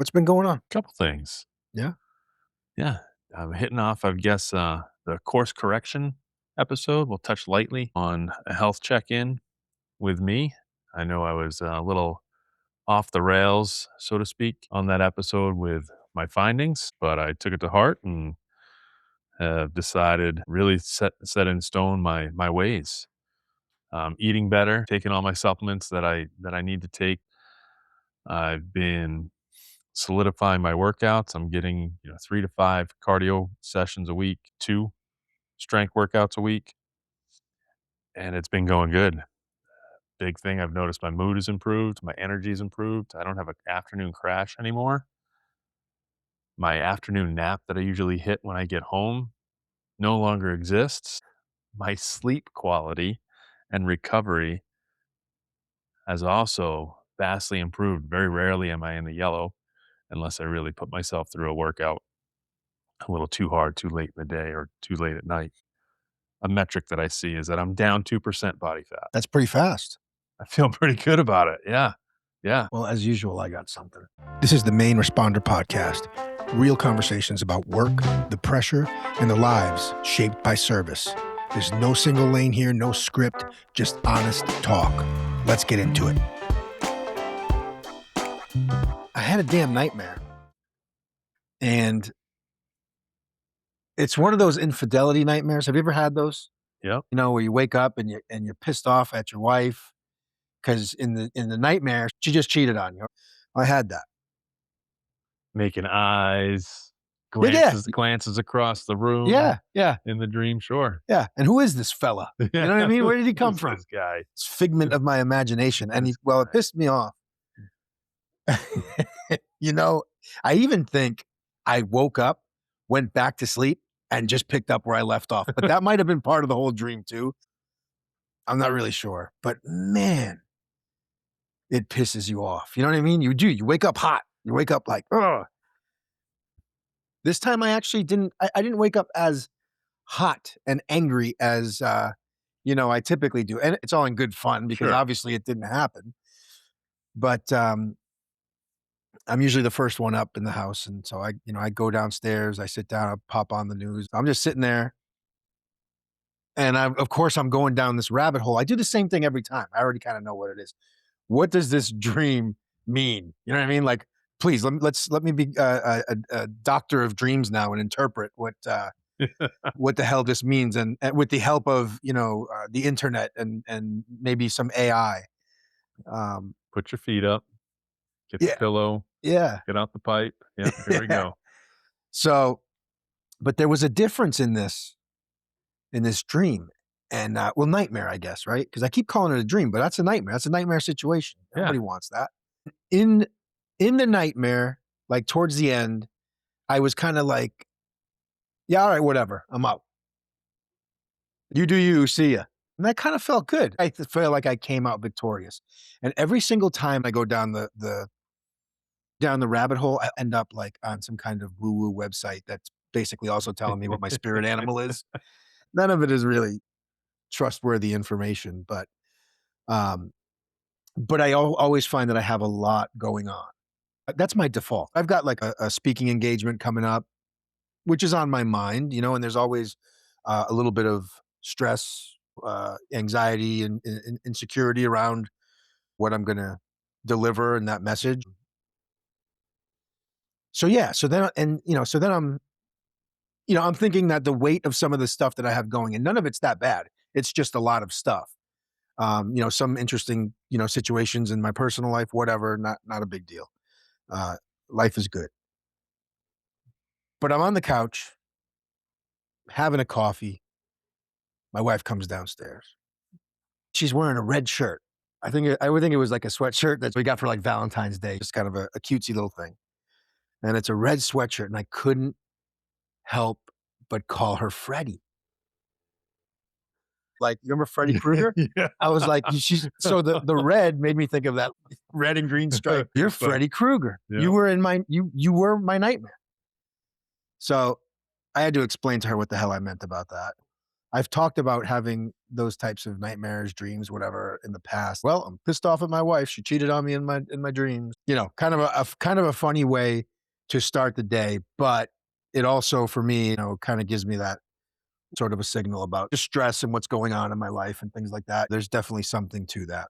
What's been going on? Couple things. Yeah. Yeah. I'm hitting off, I guess, the course correction episode. We'll touch lightly on a health check in with me. I know I was a little off the rails, so to speak, on that episode with my findings, but I took it to heart and have decided really set in stone my ways. Eating better, taking all my supplements that I need to take. I've been solidifying my workouts. I'm getting, 3 to 5 cardio sessions a week, 2 strength workouts a week, and it's been going good. Big thing, I've noticed my mood has improved, my energy's improved. I don't have an afternoon crash anymore. My afternoon nap that I usually hit when I get home no longer exists. My sleep quality and recovery has also vastly improved. Very rarely am I in the yellow unless I really put myself through a workout a little too hard, too late in the day, or too late at night. A metric that I see is that I'm down 2% body fat. That's pretty fast. I feel pretty good about it. Yeah. Yeah. Well, as usual, I got something. This is the Maine Responder Podcast. Real conversations about work, the pressure, and the lives shaped by service. There's no single lane here, no script, just honest talk. Let's get into it. I had a damn nightmare. And it's one of those infidelity nightmares. Have you ever had those? Yep. Where you wake up and you're pissed off at your wife because in the nightmare she just cheated on you. I had that. Making eyes, Yeah, glances across the room yeah, in the dream. Sure. yeah. And who is this fella? You know what I mean? Where did he come Who's from? this guy? It's figment of my imagination. And it pissed me off. I even think I woke up, went back to sleep, and just picked up where I left off. But that might have been part of the whole dream too. I'm not really sure. But man, it pisses you off. You know what I mean? You do. You wake up hot. You wake up like, ugh. This time I actually didn't. I didn't wake up as hot and angry as I typically do, and it's all in good fun because Sure. obviously it didn't happen. But I'm usually the first one up in the house, and so I go downstairs, I sit down, I pop on the news. I'm just sitting there, and of course I'm going down this rabbit hole. I do the same thing every time. I already kind of know what it is. What does this dream mean? You know what I mean? Like, please let me be a doctor of dreams now and interpret what the hell this means, and with the help of the internet and maybe some AI. Put your feet up, get the Yeah, pillow, yeah. get out the pipe. Yep. Here we Yeah. go. So, but there was a difference in this dream, and nightmare, I guess, right? Because I keep calling it a dream, but that's a nightmare. That's a nightmare situation. Yeah. Nobody wants that. In the nightmare, like towards the end, I was kind of like, yeah, all right, whatever, I'm out. You do you, see ya. And that kind of felt good. I felt like I came out victorious. And every single time I go down the rabbit hole, I end up like on some kind of woo-woo website that's basically also telling me what my spirit animal is. None of it is really trustworthy information, um, but I always find that I have a lot going on. That's my default. I've got like a speaking engagement coming up, which is on my mind, and there's always a little bit of stress, anxiety, and insecurity around what I'm going to deliver in that message. So yeah, so then I'm thinking that the weight of some of the stuff that I have going, and none of it's that bad. It's just a lot of stuff. Some interesting, situations in my personal life, whatever, not a big deal. Life is good. But I'm on the couch having a coffee. My wife comes downstairs. She's wearing a red shirt. I would think it was like a sweatshirt that we got for like Valentine's Day, just kind of a cutesy little thing. And it's a red sweatshirt, and I couldn't help but call her Freddie. Like, you remember Freddy Krueger? Yeah. I was like, so the red made me think of that red and green stripe. You're Freddy Krueger. Yeah. You were my nightmare. So I had to explain to her what the hell I meant about that. I've talked about having those types of nightmares, dreams, whatever in the past. Well, I'm pissed off at my wife. She cheated on me in my dreams. You know, kind of a funny way to start the day, but it also for me, you know, kind of gives me that sort of a signal about just stress and what's going on in my life and things like that. There's definitely something to that.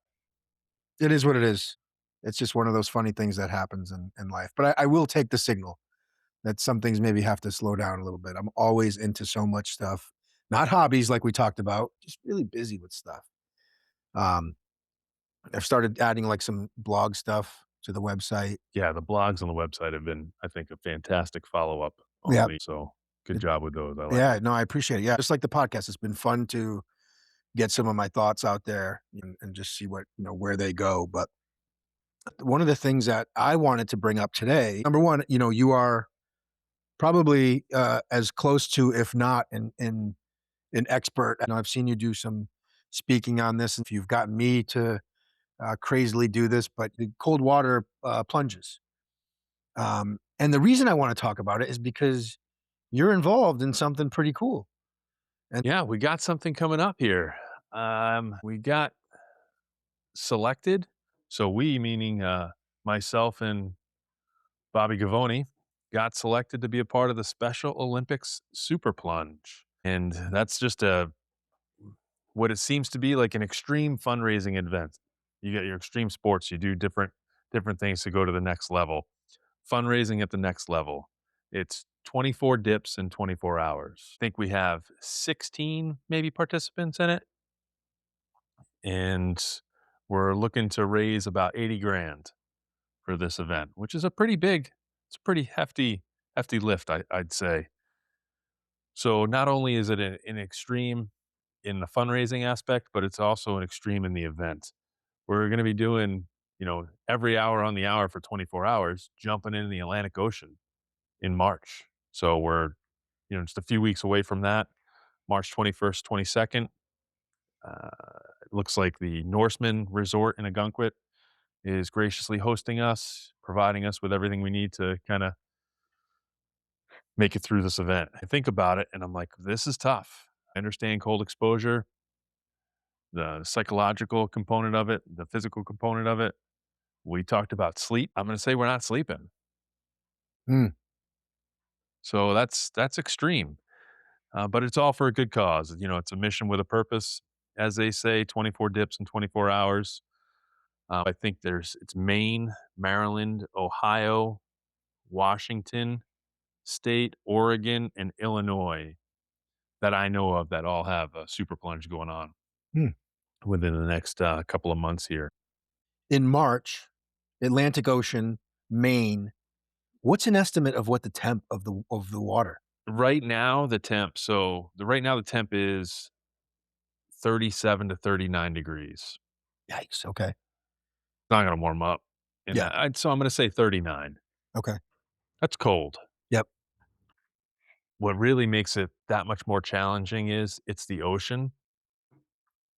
It is what it is. It's just one of those funny things that happens in life. But I will take the signal that some things maybe have to slow down a little bit. I'm always into so much stuff, not hobbies like we talked about, just really busy with stuff. Um, I've started adding like some blog stuff to the website. Yeah, the blogs on the website have been, I think, a fantastic follow-up Yeah. on the so good It, job with those, I like yeah, it. no, I appreciate it. Yeah. Just like the podcast, it's been fun to get some of my thoughts out there and just see what, you know, where they go. But one of the things that I wanted to bring up today, number one, you know, you are probably as close to, if not an expert. I know I've seen you do some speaking on this. If you've gotten me to crazily do this, but the cold water plunges. And the reason I want to talk about it is because you're involved in something pretty cool. And Yeah, we got something coming up here. We got selected. So we, meaning myself and Bobby Gavoni, got selected to be a part of the Special Olympics Super Plunge. And that's just a what it seems to be like an extreme fundraising event. You get your extreme sports, you do different things to go to the next level. Fundraising at the next level. It's 24 dips in 24 hours. I think we have 16 maybe participants in it, and we're looking to raise about 80 grand for this event, which is a pretty big, it's a pretty hefty lift, I'd say. So not only is it an extreme in the fundraising aspect, but it's also an extreme in the event. We're going to be doing, every hour on the hour for 24 hours, jumping into the Atlantic Ocean in March. So we're, just a few weeks away from that. March 21st, 22nd. Uh, it looks like the Norseman Resort in Agunquit is graciously hosting us, providing us with everything we need to kind of make it through this event. I think about it and I'm like, this is tough. I understand cold exposure, the psychological component of it, the physical component of it. We talked about sleep. I'm going to say we're not sleeping. mm, So that's extreme. But it's all for a good cause. It's a mission with a purpose. As they say, 24 dips in 24 hours. I think it's Maine, Maryland, Ohio, Washington State, Oregon, and Illinois that I know of that all have a super plunge going on mm. within the next couple of months here. In March, Atlantic Ocean, Maine. What's an estimate of what the temp of the water? Right now, the temp is 37 to 39 degrees. Yikes. Okay. It's not going to warm up. And Yeah. so I'm going to say 39. Okay. That's cold. Yep. What really makes it that much more challenging is it's the ocean.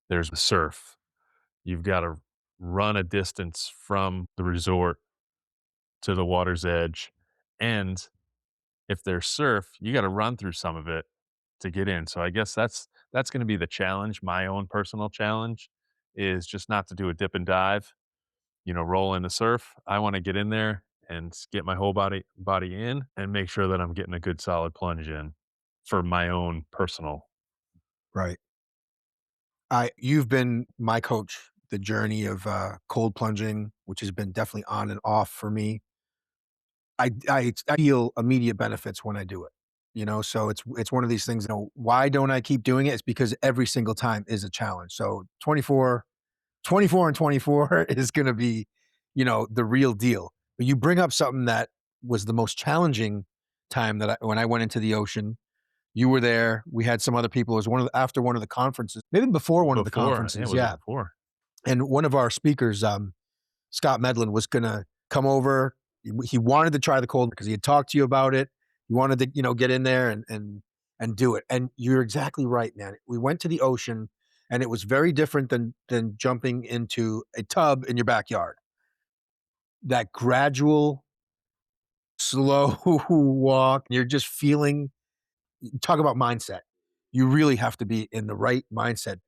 There's the surf. You've got to run a distance from the resort to the water's edge. And if there's surf, you got to run through some of it to get in. So I guess that's going to be the challenge. My own personal challenge is just not to do a dip and dive, roll in the surf. I want to get in there and get my whole body in and make sure that I'm getting a good solid plunge in for my own personal. Right. You've been my coach, the journey of cold plunging, which has been definitely on and off for me. I feel immediate benefits when I do it. You know, so it's one of these things, you know, why don't I keep doing it? It's because every single time is a challenge. So 24 and 24 is gonna be, you know, the real deal. But you bring up something that was the most challenging time that when I went into the ocean. You were there. We had some other people. It was after one of the conferences, maybe before one of the Before, yeah, conferences, was it yeah. before? And one of our speakers, Scott Medlin, was gonna come over. He wanted to try the cold because he had talked to you about it. He wanted to, you know, get in there and do it. And you're exactly right, man. We went to the ocean, and it was very different than jumping into a tub in your backyard. That gradual, slow walk. You're just feeling. Talk about mindset. You really have to be in the right mindset.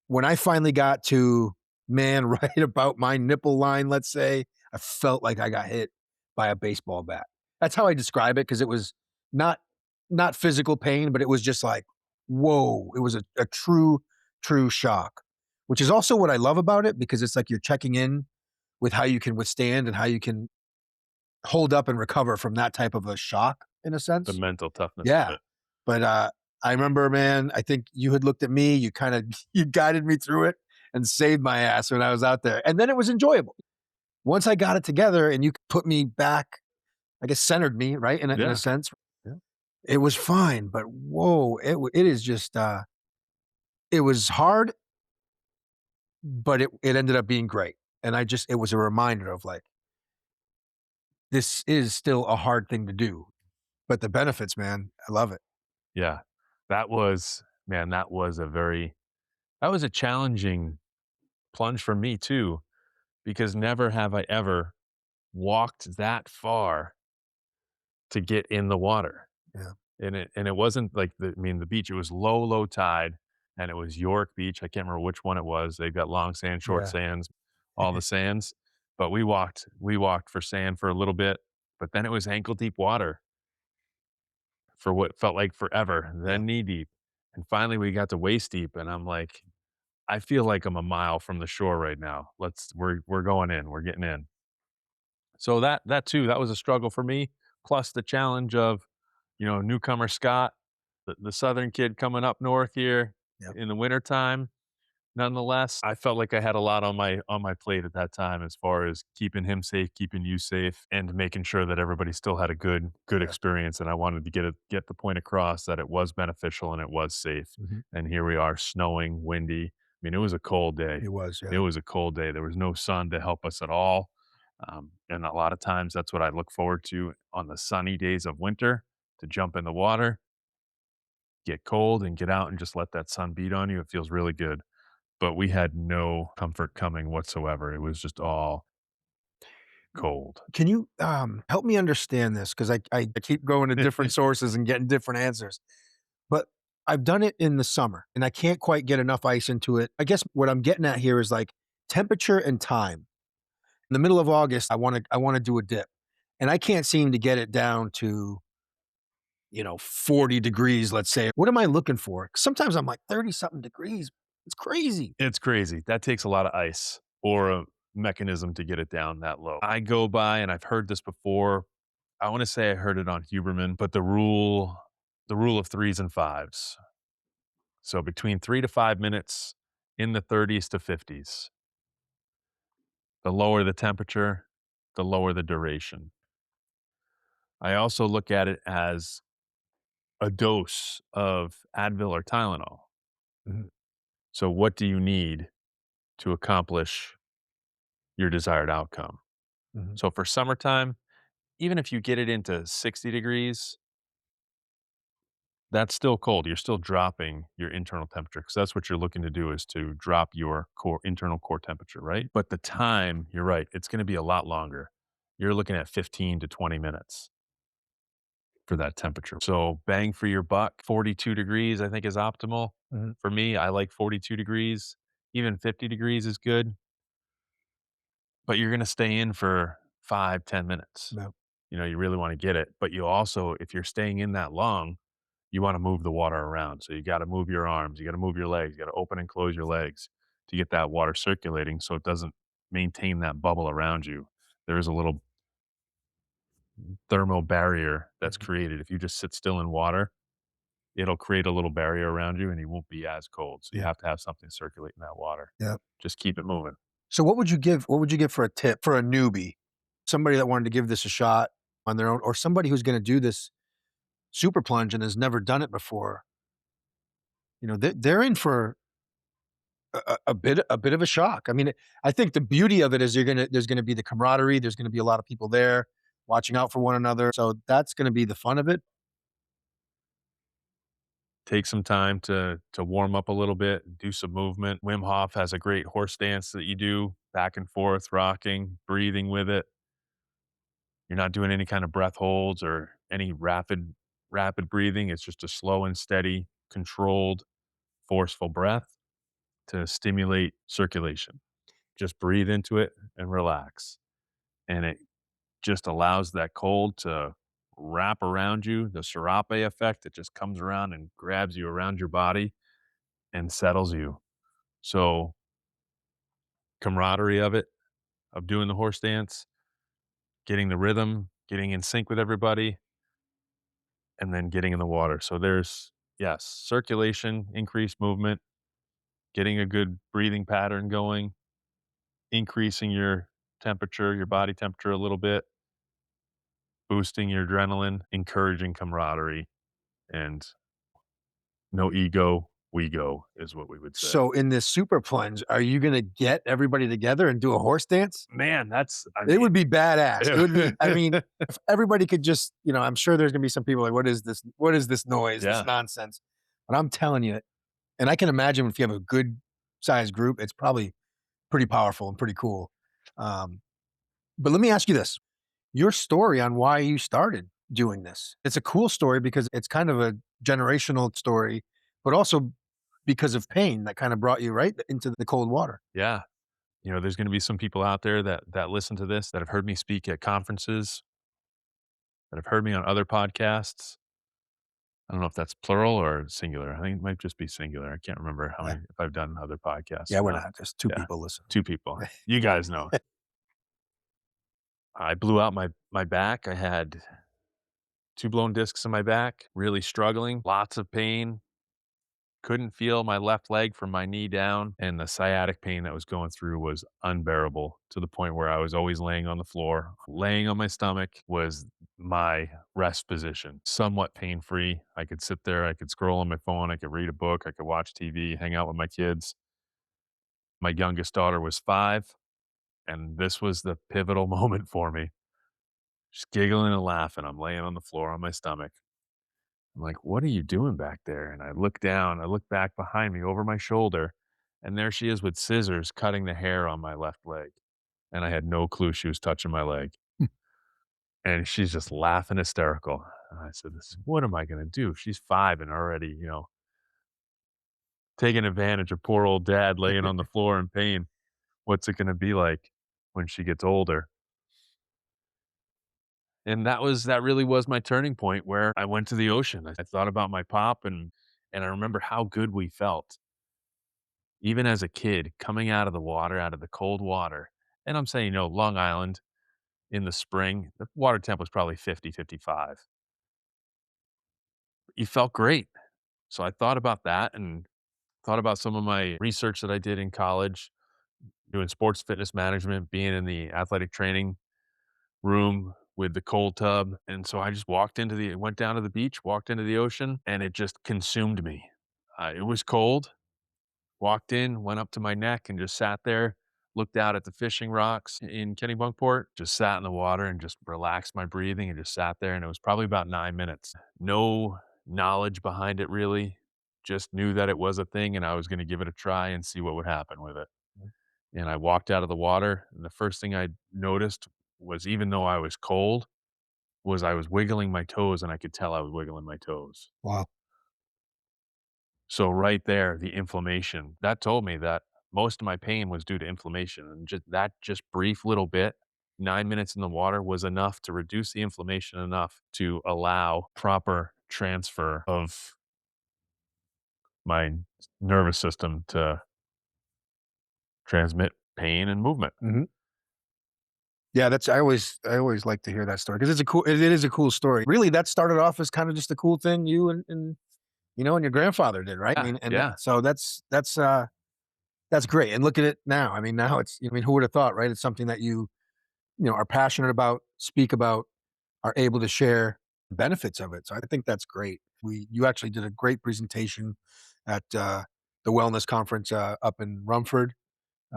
When I finally got to, man, right about my nipple line, let's say, I felt like I got hit by a baseball bat. That's how I describe it because it was not not physical pain, but it was just like, whoa, it was a true shock, which is also what I love about it because it's like you're checking in with how you can withstand and how you can hold up and recover from that type of a shock in a The sense. mental toughness of Yeah. it. But, I remember, man, I think you had looked at me, you kinda you guided me through it and saved my ass when I was out there, and then it was enjoyable. Once I got it together and you put me back, I guess centered me, right, in a Yeah. sense, Yeah. it was fine, but whoa, it is just, it was hard, but it ended up being great, and it was a reminder of, like, this is still a hard thing to do, but the benefits, man, I love it. Yeah. That was man, that was a challenging plunge for me too, because never have I ever walked that far to get in the water. Yeah. And it wasn't like the beach, it was low, low tide, and it was York Beach. I can't remember which one it was. They've got long sand, short Yeah. sands, all the sands. But we walked for sand for a little bit, but then it was ankle deep water for what felt like forever, Yeah. then knee deep. And finally we got to waist deep and I'm like, I feel like I'm a mile from the shore right now. We're going in. We're getting in. So that too, that was a struggle for me. Plus the challenge of, newcomer Scott, the southern kid coming up north here Yep. in the wintertime. Nonetheless, I felt like I had a lot on my plate at that time as far as keeping him safe, keeping you safe, and making sure that everybody still had a good Yeah. experience. And I wanted to get the point across that it was beneficial and it was safe. Mhm. And here we are, snowing, windy. I mean, it was a cold day. It was, It yeah. was a cold day. There was no sun to help us at all. And a lot of times that's what I look forward to on the sunny days of winter to jump in the water, get cold, and get out and just let that sun beat on you. It feels really good. But we had no comfort coming whatsoever. It was just all cold. Can you, help me understand this? Because I keep going to different sources and getting different answers, but I've done it in the summer, and I can't quite get enough ice into it. I guess what I'm getting at here is, like, temperature and time. In the middle of August, I wanna do a dip, and I can't seem to get it down to, 40 degrees, let's say. What am I looking for? Sometimes I'm like 30 something degrees. It's crazy. It's crazy. That takes a lot of ice or a mechanism to get it down that low. I go by, and I've heard this before. I want to say I heard it on Huberman, but the rule of threes and fives. So between 3 to 5 minutes in the 30s to 50s. The lower the temperature, the lower the duration. I also look at it as a dose of Advil or Tylenol. Mhm, So what do you need to accomplish your desired outcome? mhm, So for summertime, even if you get it into 60 degrees, that's still cold. You're still dropping your internal temperature because that's what you're looking to do is to drop your internal core temperature, right? But the time, you're right, it's going to be a lot longer. You're looking at 15 to 20 minutes for that temperature. So bang for your buck, 42 degrees, I think is optimal. mhm. For me, I like 42 degrees. Even 50 degrees is good, but you're going to stay in for 5, 10 minutes. Yep, You really want to get it. But you also, if you're staying in that long, you want to move the water around. So you got to move your arms, you got to move your legs, you got to open and close your legs to get that water circulating so it doesn't maintain that bubble around you. There is a little thermal barrier that's mhm, created. If you just sit still in water, it'll create a little barrier around you and you won't be as cold. So you yeah, have to have something circulating that water. yeah. Just keep it moving. So what would you give for a tip for a newbie? Somebody that wanted to give this a shot on their own or somebody who's gonna do this super plunge and has never done it before, they're in for a bit of a shock. I mean, I think the beauty of it is there's gonna be the camaraderie, there's gonna be a lot of people there watching out for one another, so that's gonna be the fun of it. Take some time to warm up a little bit, do some movement. Wim Hof has a great horse dance that you do back and forth, rocking, breathing with it. You're not doing any kind of breath holds or any rapid breathing. It's just a slow and steady. controlled, forceful breath to stimulate circulation. Just breathe into it and relax. And it just allows that cold to wrap around you, the serape effect that just comes around and grabs you around your body and settles you. So, camaraderie of it, of doing the horse dance, getting the rhythm, getting in sync with everybody, and then getting in the water. So, there's, yes, circulation, increased movement, getting a good breathing pattern going, increasing your temperature, your body temperature a little bit, boosting your adrenaline, encouraging camaraderie, and no ego, we go is what we would say. So in this super plunge, are you gonna get everybody together and do a horse dance? Man, that's I It mean would be badass. It would be, I mean, if everybody could just, I'm sure there's gonna be some people like, "What is this? What is this noise, this Yeah, nonsense?" But I'm telling you, and I can imagine if you have a good sized group, it's probably pretty powerful and pretty cool. Um, but let me ask you this. Your story on why you started doing this. It's a cool story because it's kind of a generational story, but also because of pain that kind of brought you right into the cold water. yeah. There's gonna be some people out there that listen to this, that have heard me speak at conferences, that have heard me on other podcasts. I don't know if that's plural or singular. I think it might just be singular. I can't remember how Yeah. many if I've done other podcasts Yeah, or we're not. not just 2 Yeah, people listening. 2 people. You guys know. I blew out my back. I had 2 blown discs in my back, really struggling, lots of pain, couldn't feel my left leg from my knee down, and the sciatic pain that was going through was unbearable to the point where I was always laying on the floor. Laying on my stomach was my rest position, somewhat pain-free. I could sit there, I could scroll on my phone, I could read a book, I could watch TV, hang out with my kids. My youngest daughter was 5, and this was the pivotal moment for me. Just giggling and laughing. I'm laying on the floor on my stomach. I'm like, "What are you doing back there?" And I look down, I look back behind me over my shoulder, and there she is with scissors cutting the hair on my left leg. And I had no clue she was touching my leg. And she's just laughing hysterical. And I said, "What am I going to do? She's 5 and already, taking advantage of poor old dad laying on the floor in pain. What's it going to be like when she gets older?" And that really was my turning point where I went to the ocean. I thought about my pop and I remember how good we felt. Even as a kid, coming out of the water, out of the cold water, and I'm saying, Long Island in the spring, the water temp was probably 50, 55. You felt great. So I thought about that and thought about some of my research that I did in college, doing sports fitness management, being in the athletic training room with the cold tub. And so I just went down to the beach, walked into the ocean, and it just consumed me. It was cold. Walked in, went up to my neck and just sat there, looked out at the fishing rocks in Kennebunkport, just sat in the water and just relaxed my breathing and just sat there. And it was probably about 9 minutes. No knowledge behind it really. Just knew that it was a thing and I was going to give it a try and see what would happen with it. And I walked out of the water. And the first thing I noticed was even though I was cold, was I was wiggling my toes and I could tell I was wiggling my toes. Wow. So right there, the inflammation, that told me that most of my pain was due to inflammation, and just brief little bit, 9 minutes in the water was enough to reduce the inflammation enough to allow proper transfer of my nervous system to transmit pain and movement. Mhm. Yeah, I always like to hear that story because it is a cool story. Really, that started off as kind of just a cool thing you and your grandfather did, right? I Yeah, mean, and yeah, so that's great. And look at it now. I mean, now who would have thought, right? It's something that you are passionate about, speak about, are able to share the benefits of it. So I think that's great. You actually did a great presentation at the wellness conference up in Rumford.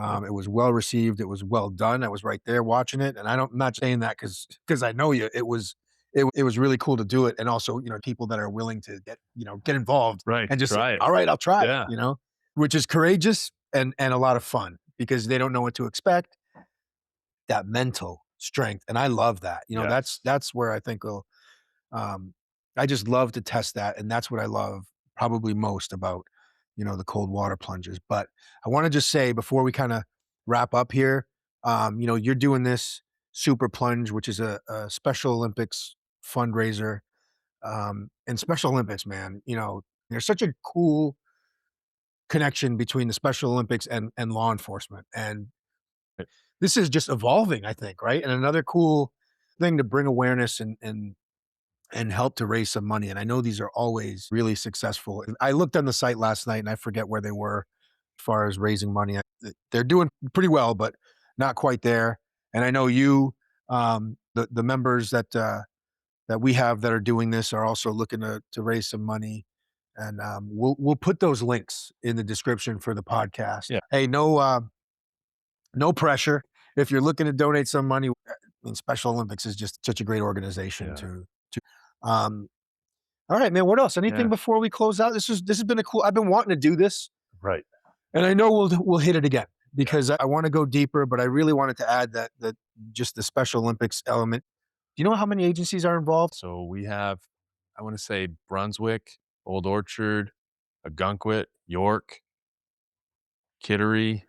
yep, It was well received. It was well done. I was right there watching it, and I'm not saying that because I know you. It was really cool to do it, and also people that are willing to get involved right, and just say, try it. all right, I'll try it. Yeah, Which is courageous and a lot of fun because they don't know what to expect. That mental strength, and I love that. That's yes, that's where I think um, I just love to test that, and that's what I love probably most about, the cold water plunges. But I want to just say before we kind of wrap up here, you're doing this Super Plunge, which is a Special Olympics fundraiser. And Special Olympics, man, there's such a cool connection between the Special Olympics and law enforcement. And this is just evolving, I think, right? And another cool thing to bring awareness and help to raise some money. And I know these are always really successful. And I looked on the site last night and I forget where they were as far as raising money. They're doing pretty well, but not quite there. And I know the members that we have that are doing this are also looking to raise some money. And we'll put those links in the description for the podcast. Yeah. Hey, no pressure. If you're looking to donate some money, I mean, Special Olympics is just such a great organization Yeah. to. Um, all right, man. What else? Anything Yeah. before we close out? This has been a cool. I've been wanting to do this, Right. and I know we'll hit it again because I want to go deeper. But I really wanted to add that just the Special Olympics element. Do you know how many agencies are involved? So we have, I want to say Brunswick, Old Orchard, Agunquit, York, Kittery.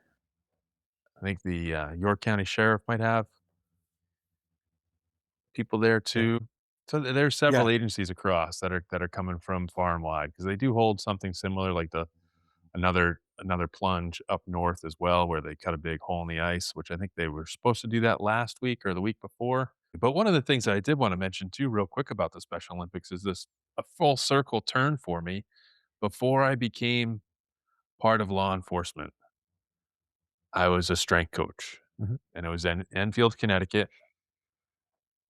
I think the York County Sheriff might have people there Yeah. too. So there's Yeah. several agencies across that are coming from far and wide because they do hold something similar, like the another plunge up north as well, where they cut a big hole in the ice, which I think they were supposed to do that last week or the week before. But one of the things that I did want to mention too, real quick about the Special Olympics, is this a full circle turn for me. Before I became part of law enforcement, I was a strength coach, Mhm. and it was in Enfield, Connecticut.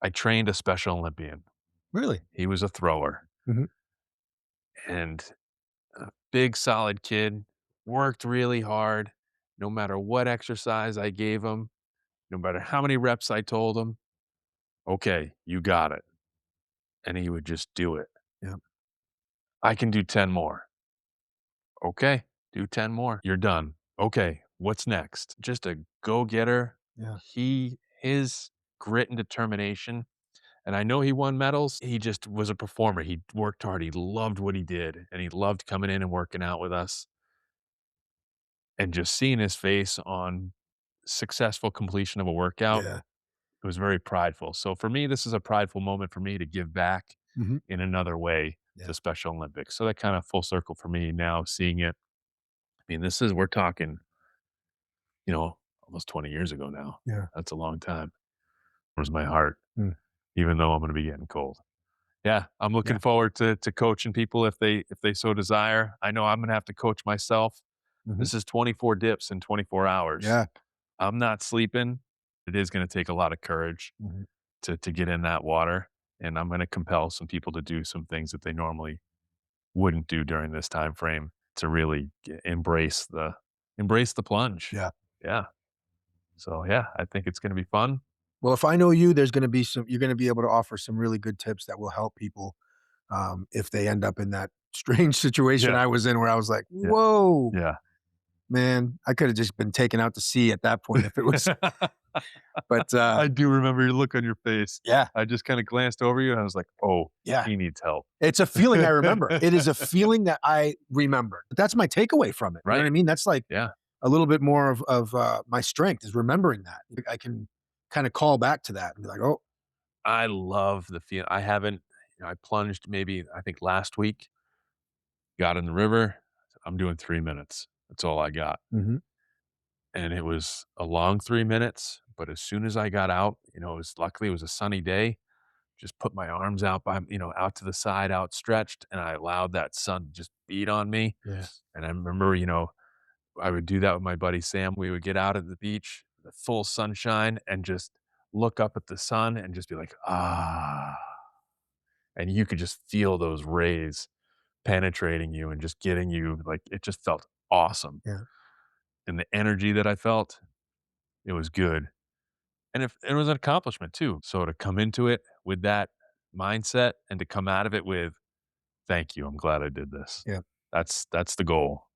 I trained a Special Olympian. Really? He was a thrower Mhm. and a big, solid kid, worked really hard. No matter what exercise I gave him, no matter how many reps I told him, okay, you got it. And he would just do it. Yeah. I can do 10 more. Okay, do 10 more. You're done. Okay, what's next? Just a go getter. Yeah. His grit and determination. And I know he won medals. He just was a performer. He worked hard. He loved what he did. And he loved coming in and working out with us. And just seeing his face on successful completion of a workout, Yeah. it was very prideful. So for me, this is a prideful moment for me to give back Mhm. in another way Yeah. to Special Olympics. So that kind of full circle for me now seeing it. I mean, we're talking, almost 20 years ago now. Yeah. That's a long time. Where's my heart, Mm. even though I'm going to be getting cold. Yeah, I'm looking Yeah. forward to coaching people if they so desire. I know I'm going to have to coach myself. Mhm. This is 24 dips in 24 hours. Yeah. I'm not sleeping. It is going to take a lot of courage Mhm. to get in that water, and I'm gonna compel some people to do some things that they normally wouldn't do during this time frame to really embrace the plunge. Yeah. Yeah. So, yeah, I think it's gonna be fun. Well, if I know you, you're gonna be able to offer some really good tips that will help people, if they end up in that strange situation Yeah, I was in where I was like, yeah, "Whoa, yeah. man, I could have just been taken out to sea at that point if it was." But, I do remember your look on your face. yeah, I just kinda glanced over you, and I was like, "Oh, yeah. he needs help." It's a feeling I remember. It is a feeling that I remember. But that's my takeaway from it. You know what Right. I mean? That's like Yeah. a little bit more of my strength is remembering that. I can kinda call back to that and be like, "Oh, I love the feel I haven't I plunged maybe, I think, last week, got in the river. I'm doing 3 minutes. That's all I got. mhm, And it was a long 3 minutes, but as soon as I got out, it was a sunny day, just put my arms out out to the side, outstretched, and I allowed that sun to just beat on me. yeah, And I remember, I would do that with my buddy Sam. We would get out at the beach, the full sunshine, and just look up at the sun and just be like, "Ah." And you could just feel those rays penetrating you and just getting you like, it just felt awesome. yeah, And the energy that I felt, it was good. And if it was an accomplishment too. So to come into it with that mindset and to come out of it with, "Thank you, I'm glad I did this." yeah, That's the goal.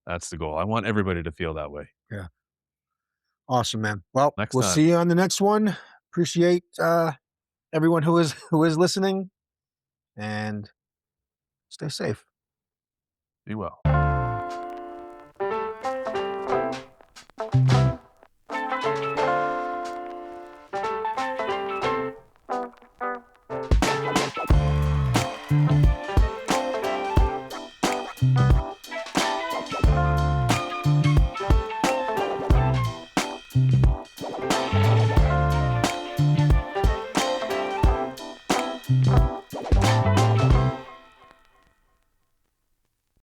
That's the goal. I want everybody to feel that way. yeah. Awesome, man. Well, Next we'll time. see you on the next one. Appreciate, everyone who is listening, and stay safe. Be well.